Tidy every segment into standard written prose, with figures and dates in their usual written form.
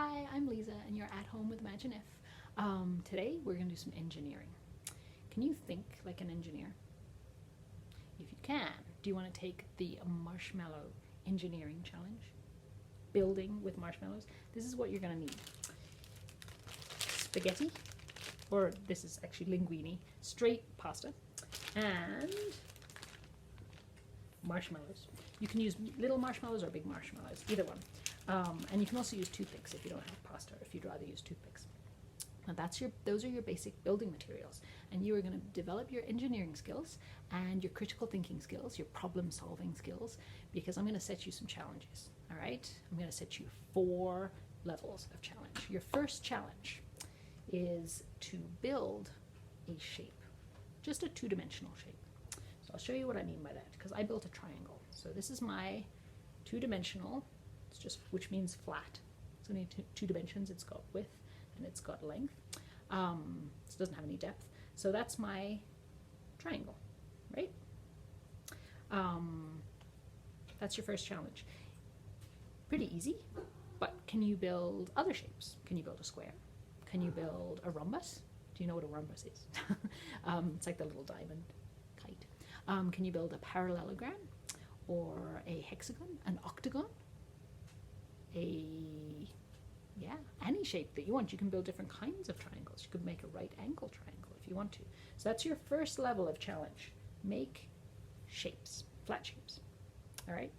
Hi, I'm Liza, and you're at home with Imagine If. Today we're going to do some engineering. Can you think like an engineer? If you can, do you want to take the Marshmallow Engineering Challenge? Building with marshmallows. This is what you're going to need: spaghetti, or this is actually linguine, straight pasta, and marshmallows. You can use little marshmallows or big marshmallows, either one. And you can also use toothpicks if you don't have pasta, or if you'd rather use toothpicks. Now those are your basic building materials, and you are going to develop your engineering skills and your critical thinking skills, your problem solving skills, because I'm going to set you some challenges. All right, I'm going to set you 4 levels of challenge. Your first challenge is to build a shape, just a 2-dimensional shape. So I'll show you what I mean by that, because I built a triangle. So this is my 2-dimensional, it's just, which means flat. It's only two dimensions. It's got width and it's got length. It doesn't have any depth. So that's my triangle, right? That's your first challenge. Pretty easy, but can you build other shapes? Can you build a square? Can you build a rhombus? Do you know what a rhombus is? It's like the little diamond kite. Can you build a parallelogram, or a hexagon, an octagon? Any shape that you want. You can build different kinds of triangles. You could make a right angle triangle if you want to. So that's your first level of challenge. Make shapes, flat shapes. All right,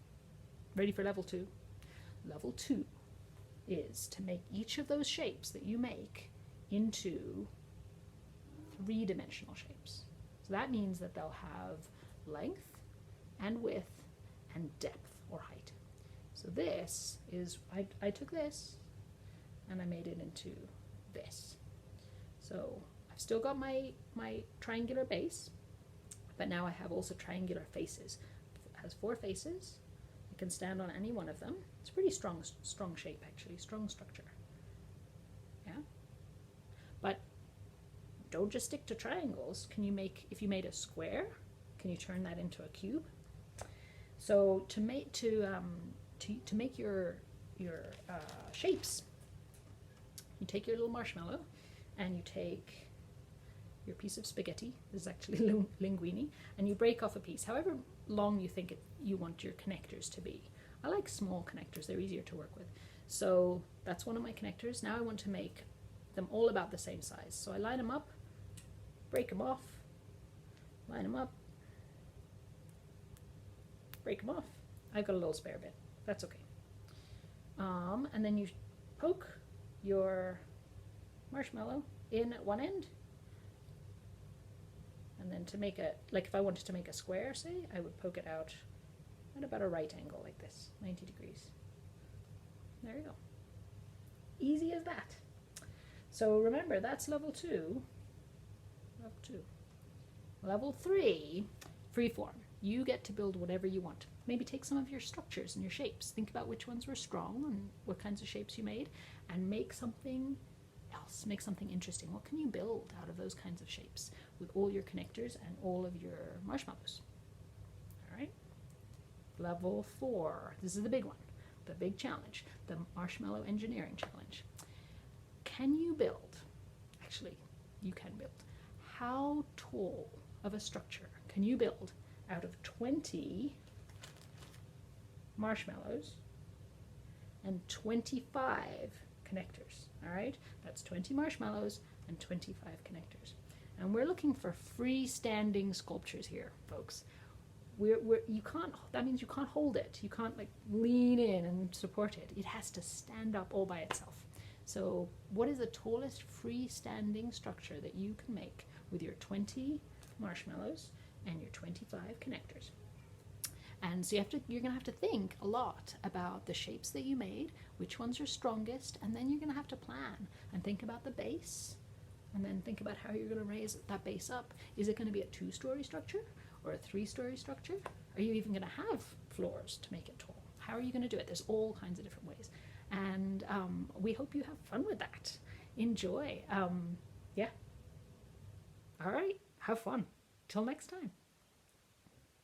ready for level 2? Level 2 is to make each of those shapes that you make into 3-dimensional shapes. So that means that they'll have length and width and depth or height. So this is, I took this and I made it into this. So I've still got my triangular base, but now I have also triangular faces. It has 4 faces. I can stand on any one of them. It's a pretty strong shape, actually, strong structure. Yeah. But don't just stick to triangles. Can you make, if you made a square, can you turn that into a cube? So to make your shapes, you take your little marshmallow and you take your piece of spaghetti, this is actually linguine, and you break off a piece, however long you think you want your connectors to be. I like small connectors, they're easier to work with. So that's one of my connectors. Now I want to make them all about the same size. So I line them up, break them off, line them up, break them off. I've got a little spare bit, that's okay. And then you poke your marshmallow in at one end, and then to make a, like if I wanted to make a square, say, I would poke it out at about a right angle like this, 90 degrees. There you go. Easy as that. So remember, that's level 2. Level 2. Level 3, freeform. You get to build whatever you want. Maybe take some of your structures and your shapes. Think about which ones were strong and what kinds of shapes you made, and make something else. Make something interesting. What can you build out of those kinds of shapes with all your connectors and all of your marshmallows? All right. Level 4. This is the big one, the big challenge, the Marshmallow Engineering Challenge. Can you build, actually, you can build, how tall of a structure can you build out of 20 marshmallows and 25 connectors? All right, that's 20 marshmallows and 25 connectors. And we're looking for freestanding sculptures here, folks. You can't, that means you can't hold it. You can't like lean in and support it. It has to stand up all by itself. So what is the tallest freestanding structure that you can make with your 20 marshmallows and your 25 connectors? And so you're going to have to think a lot about the shapes that you made, which ones are strongest, and then you're going to have to plan and think about the base, and then think about how you're going to raise that base up. Is it going to be a 2-story structure or a 3-story structure? Are you even going to have floors to make it tall? How are you going to do it? There's all kinds of different ways. And we hope you have fun with that. Enjoy. Yeah. All right. Have fun. Till next time.